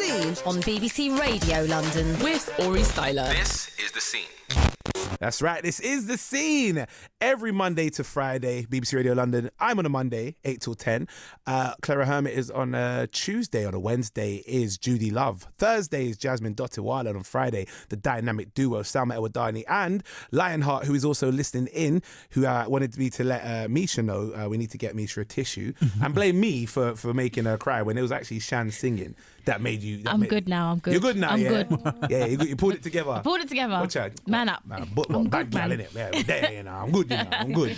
Scene on BBC Radio London with Aurie Styla. This is The Scene. That's right, this is The Scene. Every Monday to Friday, BBC Radio London. I'm on a Monday, 8 till 10. Clara Hermit is on a Tuesday. On a Wednesday is Judy Love. Thursday is Jasmine Dottiwala. And on Friday, the dynamic duo Salma El-Wadani and Lionheart, who is also listening in, who wanted me to let Meesha know we need to get Meesha a tissue and blame me for making her cry when it was actually Shan singing that made you... I'm good now, I'm good. You're good now, I'm good. Yeah, you pulled it together. I pulled it together. Watch out. Man up. I'm bad gal, innit? I'm good, you know. I'm good.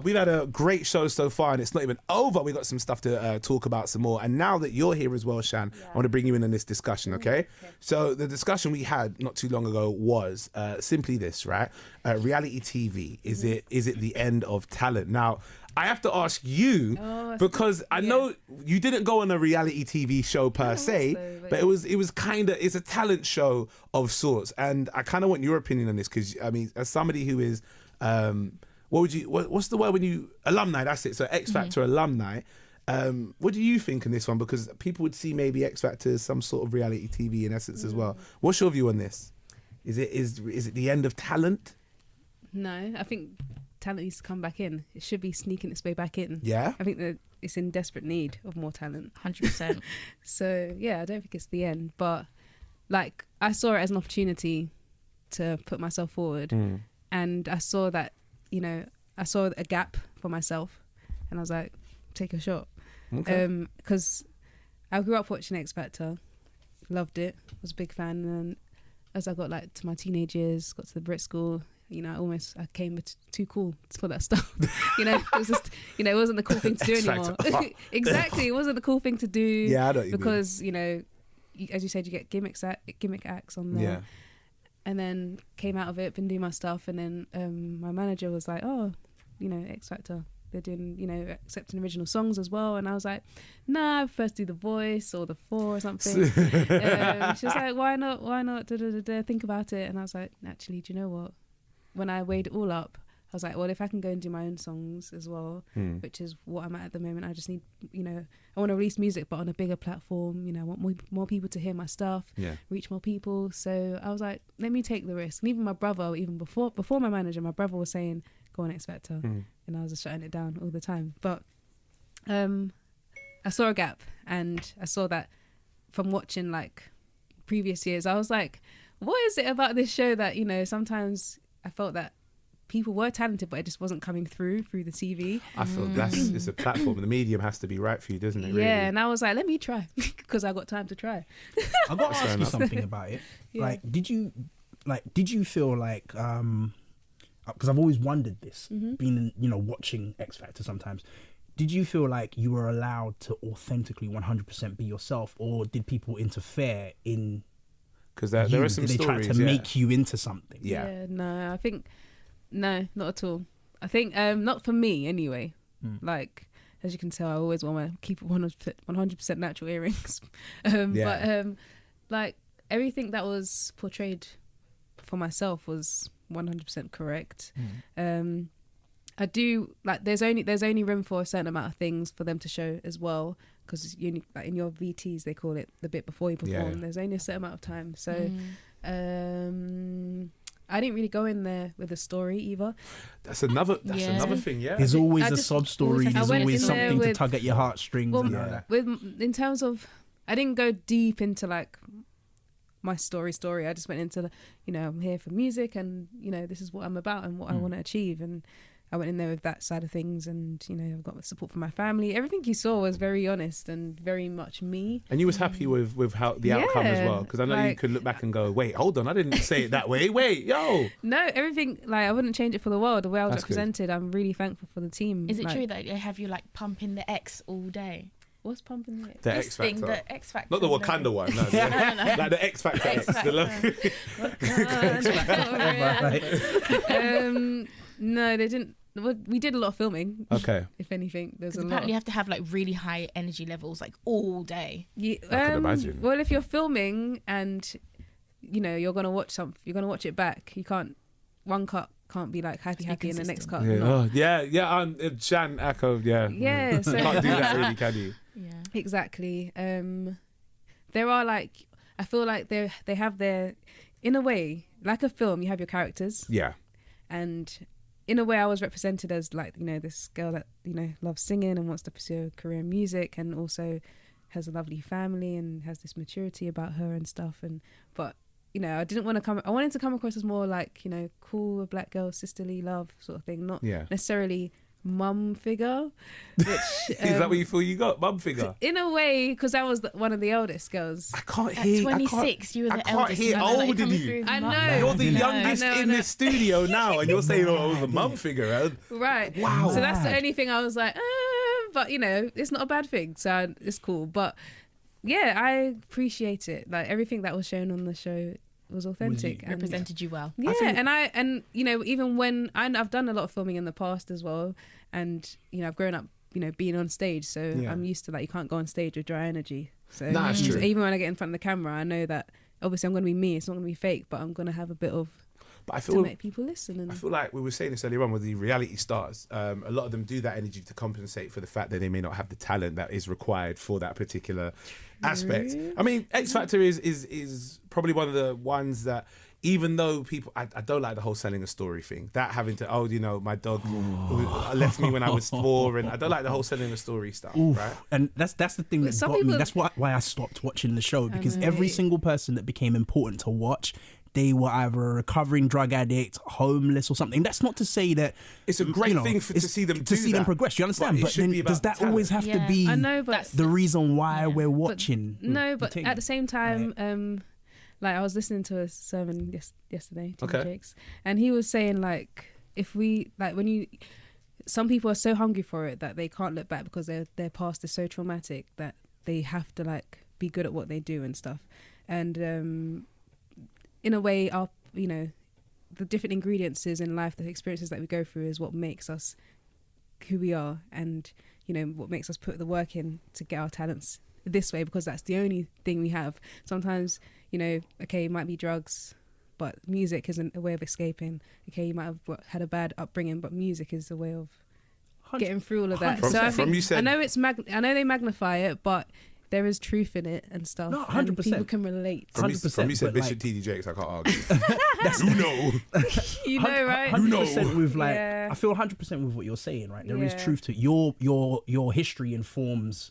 We've had a great show so far and it's not even over. We got some stuff to talk about some more. And now that you're here as well, Shan, I want to bring you in on this discussion, okay? So the discussion we had not too long ago was simply this, right? Reality TV, is it the end of talent? Now, I have to ask you because I know you didn't go on a reality TV show per se, but it's a talent show of sorts. And I kind of want your opinion on this because, I mean, as somebody who is, what's the word when you, alumni, that's it. So X Factor alumni. What do you think on this one? Because people would see maybe X Factor as some sort of reality TV in essence as well. What's your view on this? Is it the end of talent? No, I think talent needs to come back in. It should be sneaking its way back in. Yeah? I think that it's in desperate need of more talent. 100%. So, yeah, I don't think it's the end. But, like, I saw it as an opportunity to put myself forward. And I saw that, you know, I saw a gap for myself. And I was like, take a shot. Because I grew up watching X Factor. Loved it. Was a big fan. And as I got, like, to my teenage years, got to the Brit school... You know, I came too cool for that stuff. You know, it was just, you know, it wasn't the cool thing to do anymore. Exactly, it wasn't the cool thing to do. Yeah, I know what you because mean. You know, as you said, you get gimmick acts on there. Yeah. And then came out of it, been doing my stuff, and then my manager was like, "Oh, you know, X Factor, they're doing, you know, accepting original songs as well." And I was like, "Nah, first do The Voice or The Four or something." She was like, "Why not? Why not? Think about it." And I was like, "Actually, do you know what?" When I weighed it all up, I was like, well, if I can go and do my own songs as well, which is what I'm at the moment, I just need, you know, I want to release music, but on a bigger platform, you know, I want more people to hear my stuff, reach more people. So I was like, let me take the risk. And even my brother, even before my manager, my brother was saying, go on X Factor. And I was just shutting it down all the time. But I saw a gap, and I saw that from watching like previous years, I was like, what is it about this show that, you know, sometimes I felt that people were talented, but it just wasn't coming through the TV. I feel it's a platform. The medium has to be right for you, doesn't it? Really? Yeah, and I was like, let me try because I got time to try. I've got to ask you something about it. Like, did you feel like, because I've always wondered this, being, you know, watching X Factor sometimes. Did you feel like you were allowed to authentically 100% be yourself, or did people interfere in? Because there are some stories. They try to make you into something. Yeah, no, I think no, not at all. I think not for me anyway. Like, as you can tell, I always want to keep 100% natural earrings. But like everything that was portrayed for myself was 100% correct. I do like there's only room for a certain amount of things for them to show as well, because you like in your VTs they call it the bit before you perform. There's only a certain amount of time, so I didn't really go in there with a story either. That's another thing. There's always a sob story. There's always something to tug at your heartstrings. Well, in terms of, I didn't go deep into like my story. I just went into the, you know, I'm here for music, and you know, this is what I'm about and what I want to achieve, and I went in there with that side of things, and you know, I've got support from my family. Everything you saw was very honest and very much me. And you was happy with how the outcome as well, because I know you could look back and go, wait, hold on, I didn't say it that way. Wait, yo. No, everything, like, I wouldn't change it for the world. The way I was represented, I'm really thankful for the team. Is it true that they have you like pumping the X all day? What's pumping the X? The X Factor. The X Factor. Not the Wakanda one, no. No. Like the X Factor X. No, they didn't. We did a lot of filming. Okay. If anything, there's a lot. Apparently, you have to have like really high energy levels, like all day. Yeah, I can imagine. Well, if you're filming and you know you're gonna watch it back. You can't. One cut can't be like happy, and the next cut. Yeah. Shan Echo. Yeah. Yeah. So can't do that really, can you? Yeah. Exactly. there are like, I feel like they have their, in a way, like a film, you have your characters. Yeah. And in a way, I was represented as like, you know, this girl that, you know, loves singing and wants to pursue a career in music, and also has a lovely family and has this maturity about her and stuff. But you know, I wanted to come across as more like, you know, cool black girl, sisterly love sort of thing, not necessarily mum figure. Which Is that what you feel you got, mum figure? in a way, because I was one of the eldest girls. I can't At hear. 26, you were the I can't eldest. hear and then, older than coming you. through I mum. know. You're the I know. youngest I know, in I know. the studio now, and you're saying, "Oh, I was a mum figure." Right. Wow. So that's the only thing I was like, but you know, it's not a bad thing, so it's cool. But yeah, I appreciate it. Like everything that was shown on the show was authentic. and Represented you well. Yeah, and you know, even when I've done a lot of filming in the past as well, and you know, I've grown up, you know, being on stage, so Yeah. I'm used to that. You can't go on stage with dry energy. So Nah, it's true. even when I get in front of the camera, I know that obviously I'm going to be me. It's not going to be fake, but I'm going to have a bit of But I to feel make people listen. And I feel like we were saying this earlier on with the reality stars. A lot of them do that energy to compensate for the fact that they may not have the talent that is required for that particular aspect. I mean, X Factor is probably one of the ones that, even though people, I don't like the whole selling a story thing. That having to, you know, my dog left me when I was 4, and I don't like the whole selling a story stuff, right? And that's the thing that Some got me. people- That's why I stopped watching the show, because know. every single person that became important to watch, they were either a recovering drug addict, homeless, or something. That's not to say that It's a great thing to see them do them that. progress. You understand? But it But should then be about does that talent. always have to Yeah. be I know, but the reason why we're but watching? no, the but thing? at the same time, like I was listening to a sermon yesterday, Tim Okay. Jakes, and he was saying like, if we like some people are so hungry for it that they can't look back because their past is so traumatic that they have to like be good at what they do and stuff, and in a way, the different ingredients in life, the experiences that we go through, is what makes us who we are, and you know what makes us put the work in to get our talents this way, because that's the only thing we have. Sometimes, you know, okay, it might be drugs, but music isn't a way of escaping. Okay, you might have had a bad upbringing, but music is a way of getting through all of that. From- So I from think, you said- I know I know they magnify it, but there is truth in it and stuff. No, and 100%. people can relate. From you 100%, said but, Bishop like- TD Jakes, I can't argue. You know. You know, right? 100% with like, Yeah. I feel 100% with what you're saying, right? There is Yeah. truth to it. Your history informs,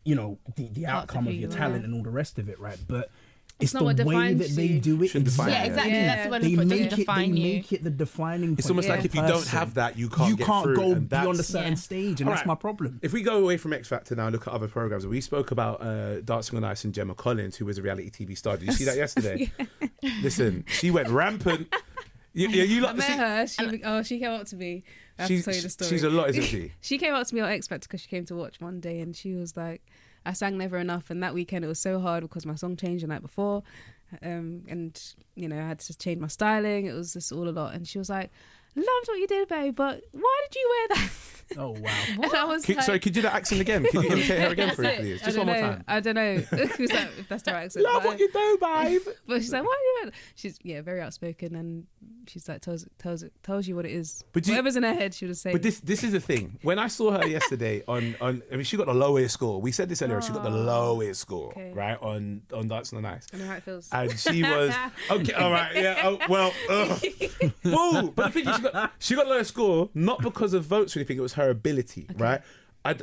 you know, the outcome of who your you talent are. and all the rest of it, right? But it's not the what way defines that they you. do it. Shouldn't define Yeah, it. exactly. Yeah. That's what They it doesn't make it. They define you. make it the defining. It's point almost of like the if you don't person. have that, you can't get can't through, go and beyond a that's- certain Yeah. stage, and All that's right. my problem. If we go away from X Factor now, look at other programs. We spoke about Dancing on Ice and Gemma Collins, who was a reality TV star. Did you see that yesterday? Listen, she went rampant. You I lot, met see, her. She came up to me. I have to tell you the story. she's a lot, isn't she? She came up to me on X Factor because she came to watch one day, and she was like, I sang Never Enough, and that weekend it was so hard because my song changed the night before, and you know I had to change my styling. It was just all a lot, and she was like, loved what you did, babe, but why did you wear that? Oh wow! And I was like, Sorry, could you do that accent again? Could you imitate her again for I it, please? don't Just one more know. time. I don't know if that's the right accent. Love but what you do, babe. But she's like, why do you wear that? She's very outspoken, and she's like tells you what it is. But do you- Whatever's in her head, she'll just say. But this is the thing. When I saw her yesterday on I mean, she got the lowest score. We said this earlier. She got the lowest score, Okay. right, on Dancing on Ice. I know how it feels. And she was okay. All right, yeah. Oh, well, woo. But the thing is, she got low score not because of votes or anything. It was her ability, right?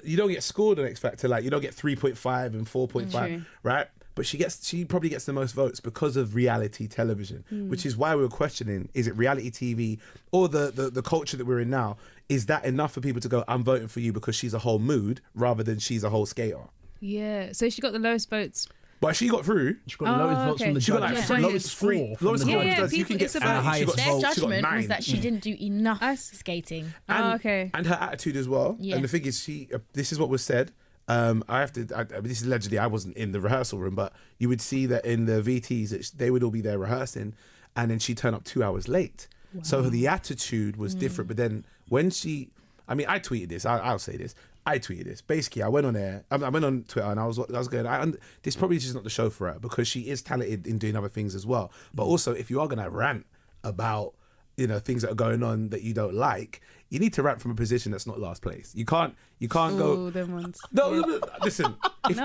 You don't get scored on X Factor, like you don't get 3.5 and 4.5, True. right? But she probably gets the most votes because of reality television, which is why we were questioning: is it reality TV or the culture that we're in now? Is that enough for people to go, I'm voting for you because she's a whole mood rather than she's a whole skater? Yeah. So she got the lowest votes. But she got through. She got the lowest votes okay. from the She got judges. like The three, lowest three, score. lowest from the score. Yeah, judges. You can people- get it's three. about- And the She got highest Their vote, she got judgment 9. was that she didn't do enough skating. Okay. And her attitude as well. Yeah. And the thing is, this is what was said. This is allegedly, I wasn't in the rehearsal room, but you would see that in the VTs, they would all be there rehearsing, and then she'd turn up 2 hours late. So the attitude was different. But then when I tweeted this, I'll say this. I tweeted this. Basically, I went on there. I went on Twitter and I was going. This probably just not the show for her because she is talented in doing other things as well. But also, if you are going to rant about things that are going on that you don't like, you need to rant from a position that's not last place. You can't go. Them ones. No, listen. If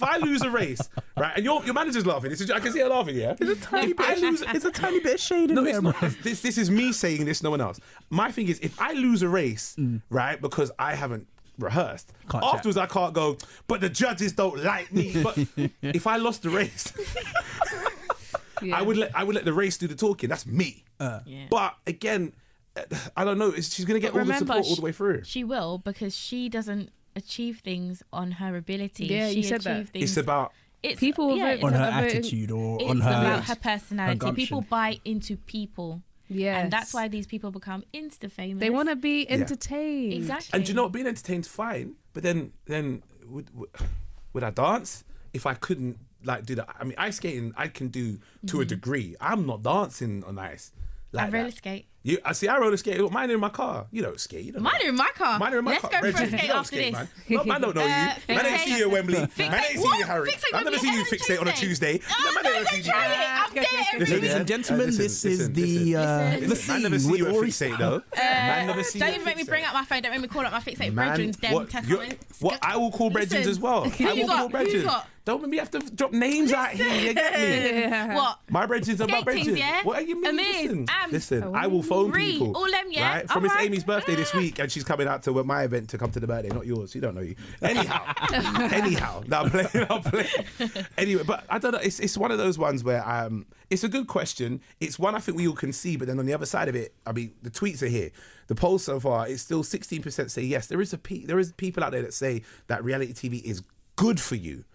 I lose a race, right, and your manager's laughing. I can see her laughing. Yeah, There's a tiny bit of shade in no, there, it's bro. not. This is me saying this. No one else. My thing is, if I lose a race, right, because I haven't rehearsed, Can't afterwards I can't go. But the judges don't like me. But if I lost the race, Yeah. I would let the race do the talking. That's me. But again, I don't know. She's gonna get all the support all the way through. She will, because she doesn't achieve things on her ability. Yeah, she you said achieve that. Things, It's about People will vote it's On her about voting- attitude or it's on her about her personality. gumption. People buy into people. Yes. And that's why these people become insta famous. they want to be entertained. Exactly. And do you know what? Being entertained's fine, but then would I dance if I couldn't do that? I mean, ice skating I can do to a degree. I'm not dancing on ice. I Like roller that. skate. I roller skate. Mine in my car. You don't skate. You don't Mine are in my car. Mine are in my Let's car. go for a Reggie, skate you don't after skate, this. man. No, man don't know you. Man ain't fixate. see you at Wembley. Man ain't see What? you, Harry. Fixate I've never Wembley seen you every fixate on a Tuesday. Oh, Man no, never go seen you. try it. I'm there every Listen, Ladies and gentlemen, listen, this is listen, the Man never see scene with you at Aurie fixate Styla. though. Man never see you Don't at even make me Fixate. bring up my phone. Don't make me call up my fixate Man, brethrens. Them what I will call brethrens as well. Who I you will got? call Who you brethrens. got? Don't make me have to drop names out here. You get me? What? My brethrens are my Skate things, brethrens. yeah? What are you mean? Amazing. Listen, I will phone Ree, people. all them, yeah? Right? From Miss Alright. Amy's birthday this week, and she's coming out to my event to come to the birthday, not yours. She don't know you. Anyhow. No, I'm playing. Anyway, but I don't know. It's one of those ones where it's a good question. It's one I think we all can see, but then on the other side of it, I mean, the tweets are here. The polls so far, it's still 16% say yes. There is people out there that say that reality TV is good for you.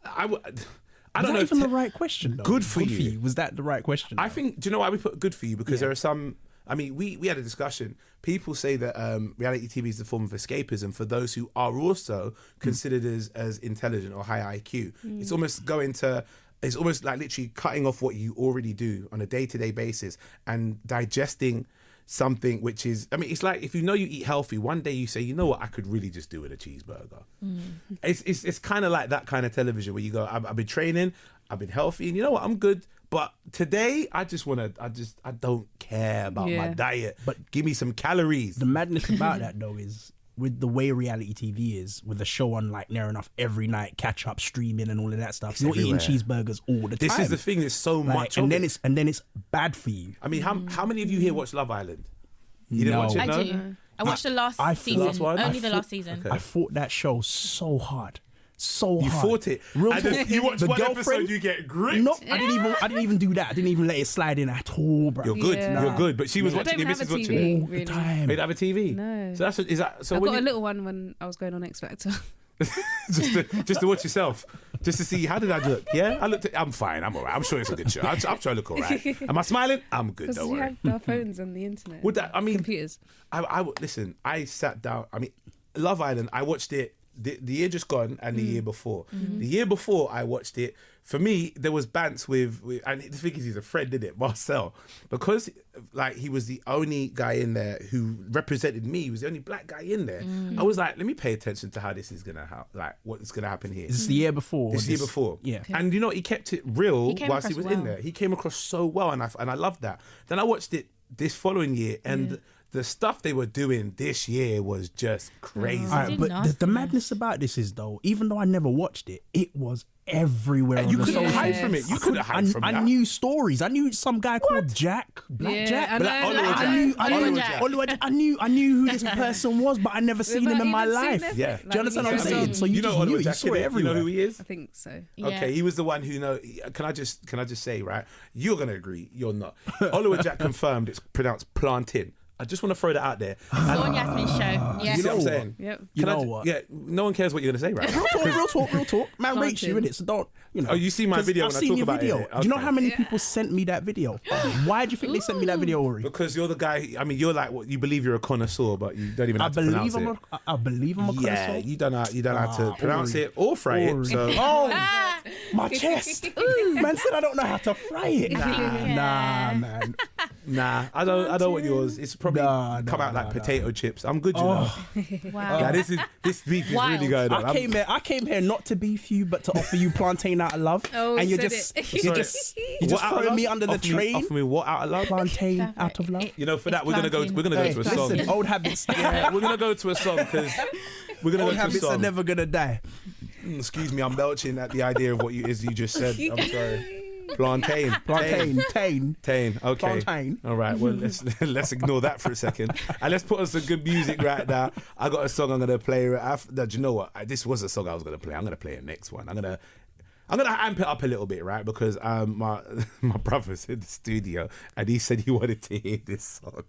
I don't know. That if even the right question, though? Good for you. Was that the right question? I think. Do you know why we put good for you? Because there are some. I mean, we had a discussion. People say that reality TV is a form of escapism for those who are also considered as intelligent or high IQ. It's almost it's almost like literally cutting off what you already do on a day-to-day basis and digesting something which is, I mean, it's like if you know you eat healthy, one day you say, you know what, I could really just do with a cheeseburger. It's kind of like that kind of television where you go, I've been training, I've been healthy, and you know what, I'm good. But today, I don't care about my diet. But give me some calories. the madness about that, though, is with the way reality TV is, with the show on like near enough every night, catch up, streaming, and all of that stuff. You're everywhere. eating cheeseburgers all the time. This is the thing. There's so much. and of then it. it's bad for you. I mean, how many of you here watch Love Island? You didn't No. watch it, I no? do. I watched the last I season. last one? Only I the last season. Okay. I fought that show so hard. You hard. fought it. Real And talk. then you watch The one girlfriend- episode, you get gripped. No, I didn't even do that. I didn't even let it slide in at all, bro. You're good. Yeah. You're good. But she was I watching don't it. have a Mrs. watching TV. it. All the Really? time. You don't have a TV. No. So is that. So I when got a you, little one when I was going on X Factor. just to watch yourself, just to see how did I look. Yeah, I looked. I'm fine. I'm alright. I'm sure it's a good show. I'm sure I look alright. Am I smiling? I'm good. Because Don't you worry. have our phones and the internet. Would that? I mean, computers. Listen. I sat down. I mean, Love Island. I watched it the year just gone and the year before. The year before I watched it. For me, there was bants with and the thing is, he's a friend, didn't it, Marcel, because like he was the only guy in there who represented me. He was the only black guy in there. I was like, let me pay attention to how this is gonna what's gonna happen here. Is this the year before? This year before, Yeah. And you know, he kept it real He came whilst he across was in well. there. He came across so well, and I loved that. Then I watched it this following year, and the stuff they were doing this year was just crazy. All right, Did but nasty. the madness about this is, though, even though I never watched it, it was everywhere. And on you the couldn't socials. hide from it. You couldn't hide from I that. knew stories. I knew some guy called Jack, Black Yeah, Jack. I know, Oliver like- Jack. Oliver Jack. Oliver Jack. I knew who this person was, but I never seen him in my life. Do Yeah. you understand what I'm saying? So you, You know just knew Oliver it. You Jack, saw it innit? You everywhere. know who he is? I think so. Yeah. Okay, he was the one who Can I just say, right? You're gonna agree. You're not. Oliver Jack confirmed it's pronounced plantain. I just want to throw that out there. Dawn Yasmin's show. You Yes. know what I'm saying? Yep. You Can I know ju- what? Yeah, no one cares what you're gonna say, right? Real talk. Man rates you in it, so don't. You know. Oh, you see my 'Cause video I've when I seen talk your about video. it, Do you know okay. how many people sent me that video? Why do you think they sent me that video, Aurie? Because you're the guy. I mean, you're like what you believe you're a connoisseur, but you don't even I have to pronounce believe it. I believe I'm a Yeah, connoisseur. you don't know how to pronounce Aurie. it or fry it. Aurie. So Oh, my chest. Man said I don't know how to fry it. Nah, man. Nah, I don't want yours. It's probably come out like potato chips. I'm good, you know. Wow. Yeah, this beef is Wild. really going on. I came here not to beef you, but to offer you plantain out of love. Oh, and he you're said just it. you're Sorry. just you're just What out of throwing love? me under the Offer me- train. Offer me what out of love? Plantain out of love. You know, for that It's we're gonna go plantain. to a song. Listen, old habits. Yeah, we're gonna go to a song because we're gonna Old go to a habits are song. never gonna die. Excuse me, I'm belching at the idea of what you just said. I'm sorry. Plantain. Tain. Okay. Plantain. All right. Well, let's ignore that for a second, and let's put on some good music right now. I got a song I'm gonna play. Do you know what? This was a song I was gonna play. I'm gonna play it next one. I'm gonna amp it up a little bit, right? Because my brother's in the studio and he said he wanted to hear this song.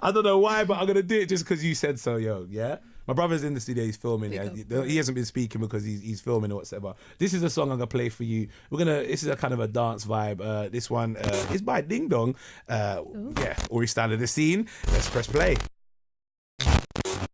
I don't know why, but I'm gonna do it just because you said so, yo. Yeah. My brother's in the studio, he's filming. He hasn't been speaking because he's filming or whatever. This is a song I'm gonna play for you. This is a kind of a dance vibe. This one is by Ding Dong. Yeah, Aurie Styla, The Scene. Let's press play.